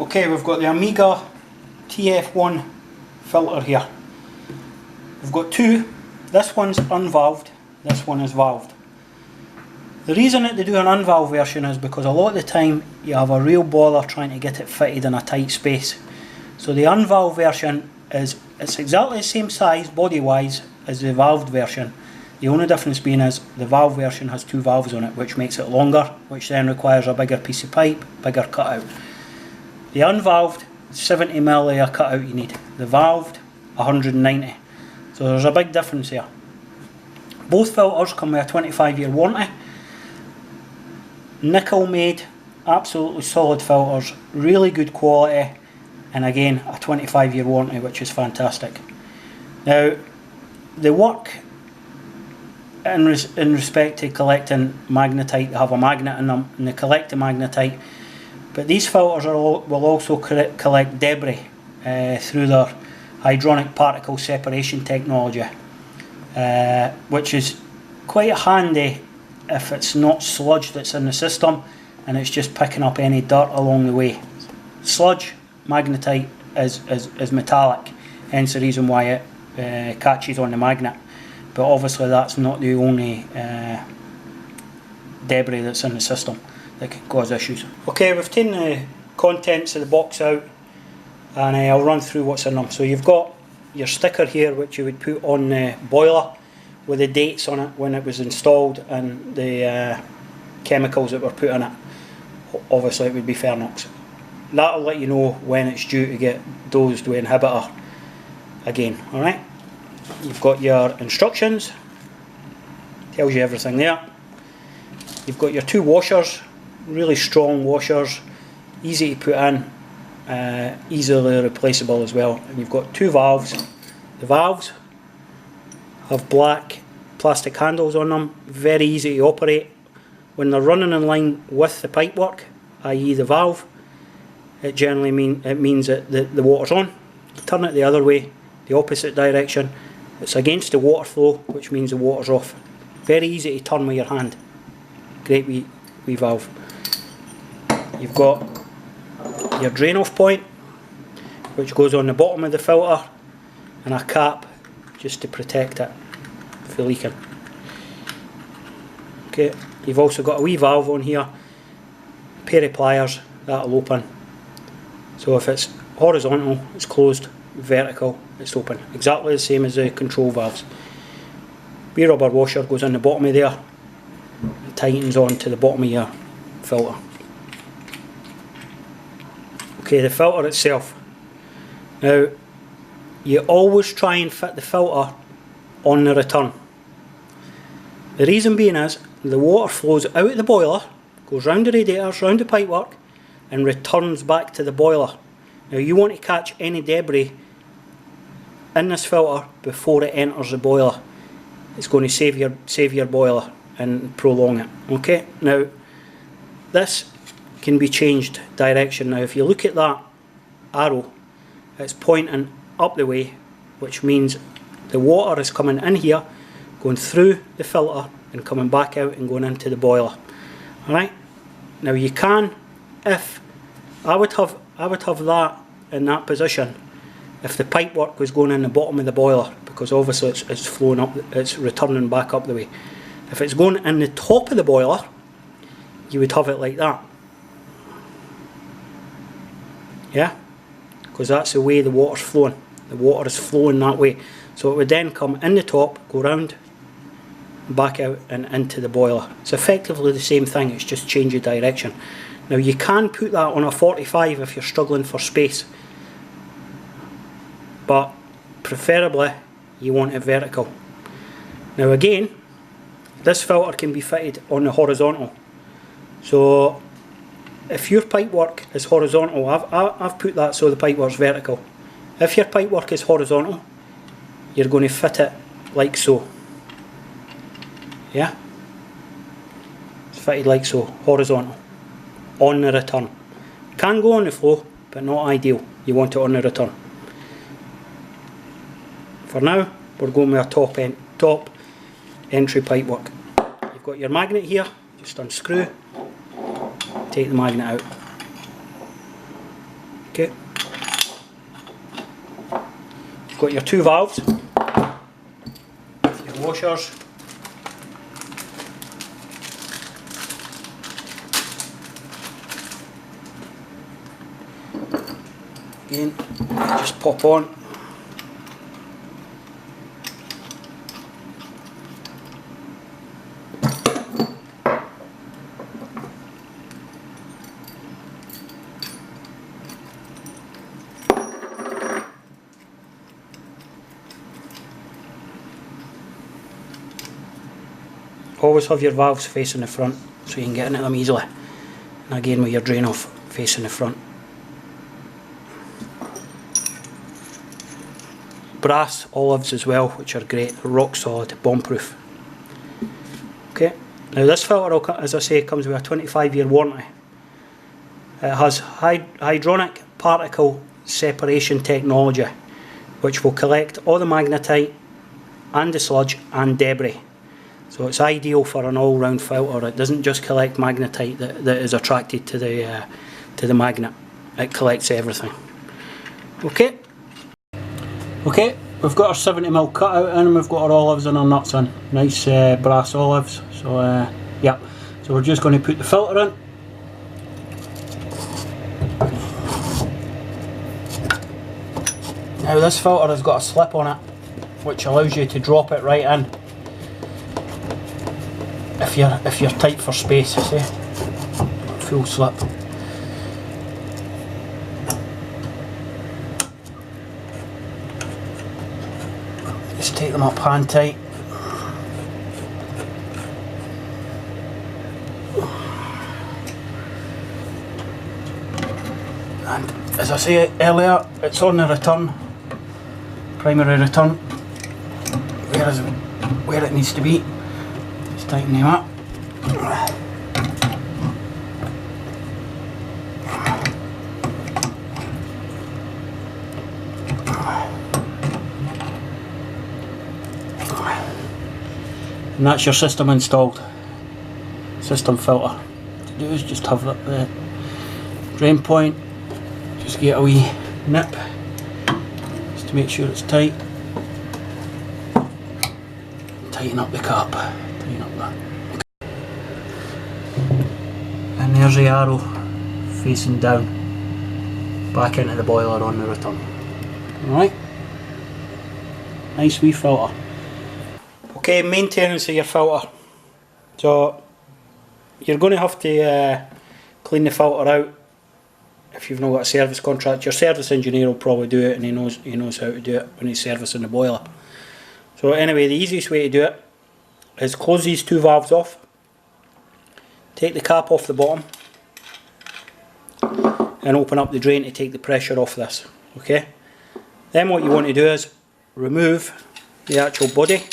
Okay, we've got the Omega TF1 filter here. We've got two. This one's unvalved, this one is valved. The reason that they do an unvalved version is because a lot of the time you have a real bother trying to get it fitted in a tight space. So the unvalved version it's exactly the same size body wise as the valved version. The only difference being is the valve version has two valves on it, which makes it longer, which then requires a bigger piece of pipe, bigger cutout. The unvalved, 70mm layer cutout you need. The valved, 190. So there's a big difference here. Both filters come with a 25-year warranty. Nickel made, absolutely solid filters, really good quality, and again a 25-year warranty, which is fantastic. Now they work in respect to collecting magnetite. They have a magnet in them and they collect the magnetite, but these filters will also collect debris through their hydronic particle separation technology, which is quite handy if it's not sludge that's in the system and it's just picking up any dirt along the way. Sludge, magnetite is metallic, hence the reason why it catches on the magnet, but obviously that's not the only debris that's in the system that can cause issues. Okay, we've taken the contents of the box out and I'll run through what's in them. So you've got your sticker here, which you would put on the boiler with the dates on it when it was installed and the chemicals that were put in it. Obviously it would be Fernox. That'll let you know when it's due to get dosed with inhibitor again. Alright, you've got your instructions, tells you everything there. You've got your two washers, really strong washers, easy to put in, easily replaceable as well. And you've got two valves. The valves have black plastic handles on them, very easy to operate. When they're running in line with the pipework, i.e. the valve, it generally means that the water's on. You turn it the other way, the opposite direction, it's against the water flow, which means the water's off. Very easy to turn with your hand. Great wee valve. You've got your drain off point, which goes on the bottom of the filter, and a cap just to protect it from leaking. Okay, you've also got a wee valve on here, a pair of pliers, that'll open. So if it's horizontal, it's closed, vertical, it's open. Exactly the same as the control valves. Wee rubber washer goes on the bottom of there, and tightens on to the bottom of your filter. Okay, the filter itself. Now, you always try and fit the filter on the return. The reason being is, the water flows out of the boiler, goes round the radiators, round the pipework, and returns back to the boiler. Now you want to catch any debris in this filter before it enters the boiler. It's going to save your boiler and prolong it. Okay, now this can be changed direction. Now if you look at that arrow, it's pointing up the way, which means the water is coming in here, going through the filter and coming back out and going into the boiler. Alright, now you can, if I would have that in that position if the pipework was going in the bottom of the boiler, because obviously it's flowing up, it's returning back up the way. If it's going in the top of the boiler, you would have it like that. Yeah, because that's the way the water's flowing. The water is flowing that way. So it would then come in the top, go round, back out and into the boiler. It's effectively the same thing, it's just change of direction. Now you can put that on a 45 if you're struggling for space, but preferably you want it vertical. Now again, this filter can be fitted on the horizontal. So if your pipework is horizontal, I've put that so the pipework's vertical. If your pipework is horizontal, you're going to fit it like so. Yeah? It's fitted like so, horizontal, on the return. Can go on the flow, but not ideal. You want it on the return. For now, we're going with a top entry pipework. You've got your magnet here, just unscrew, take the magnet out. Okay. You've got your two valves, your washers. Again, just pop on. Always have your valves facing the front so you can get into them easily. And again with your drain off facing the front. Brass olives as well, which are great, rock solid, bomb proof. Okay, now this filter, as I say, comes with a 25-year warranty. It has hydronic particle separation technology, which will collect all the magnetite and the sludge and debris. So it's ideal for an all-round filter. It doesn't just collect magnetite that is attracted to the magnet. It collects everything. Okay. Okay, we've got our 70mm cutout in, and we've got our olives and our nuts in. Nice brass olives. So yeah. So we're just going to put the filter in. Now this filter has got a slip on it, which allows you to drop it right in. If you're tight for space, see, full slip. Just take them up hand tight. And as I said earlier, it's on the return, primary return, where it needs to be. Tighten them up. And that's your system installed. System filter. What to do is just have the drain point, just get a wee nip just to make sure it's tight. Tighten up the cap. And there's the arrow facing down back into the boiler on the return. Alright, nice wee filter. Okay, maintenance of your filter. So you're going to have to clean the filter out if you've not got a service contract. Your service engineer will probably do it, and he knows how to do it when he's servicing the boiler. So anyway, the easiest way to do it is close these two valves off, take the cap off the bottom, and open up the drain to take the pressure off this. Okay. Then what you want to do is remove the actual body.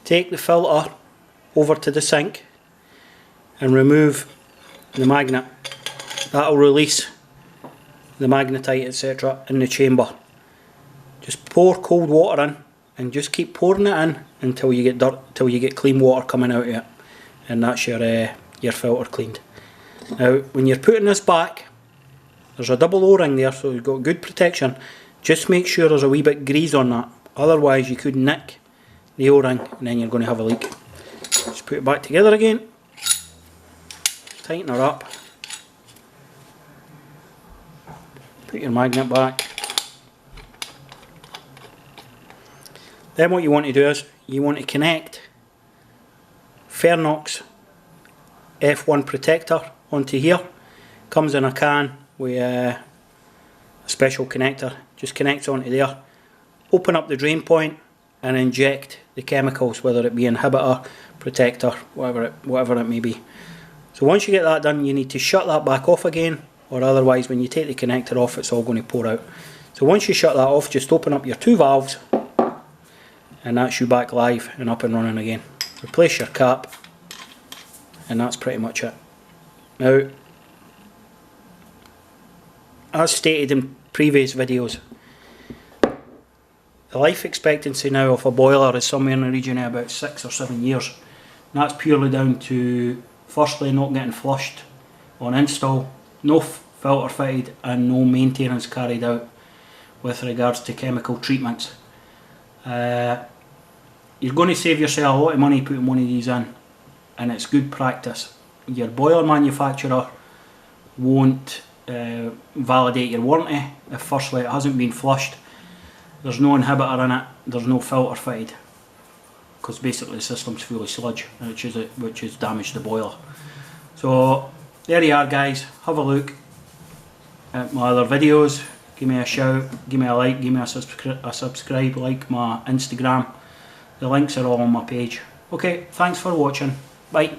Take the filter over to the sink and remove the magnet. That will release the magnetite, etc. in the chamber. Just pour cold water in and just keep pouring it in until you get dirt, till you get clean water coming out of it, and that's your filter cleaned. Now when you're putting this back, there's a double O-ring there, so you've got good protection. Just make sure there's a wee bit grease on that, otherwise you could nick the O-ring and then you're going to have a leak. Just put it back together again, tighten her up, put your magnet back. Then what you want to do is you want to connect Fernox F1 protector onto here. Comes in a can with a special connector. Just connects onto there. Open up the drain point and inject the chemicals, whether it be inhibitor, protector, whatever it may be. So once you get that done, you need to shut that back off again, or otherwise when you take the connector off, it's all going to pour out. So once you shut that off, just open up your two valves, and that's you back live and up and running again. Replace your cap, and that's pretty much it. Now, as stated in previous videos, the life expectancy now of a boiler is somewhere in the region of about 6 or 7 years. And that's purely down to firstly not getting flushed on install, no filter fitted, and no maintenance carried out with regards to chemical treatments. You're going to save yourself a lot of money putting one of these in, and it's good practice. Your boiler manufacturer won't validate your warranty if firstly it hasn't been flushed, there's no inhibitor in it, there's no filter fitted, because basically the system's full of sludge, which has damaged the boiler. So there you are guys, have a look at my other videos, give me a shout, give me a like, give me a subscribe, like my Instagram, the links are all on my page. Okay, thanks for watching, bye.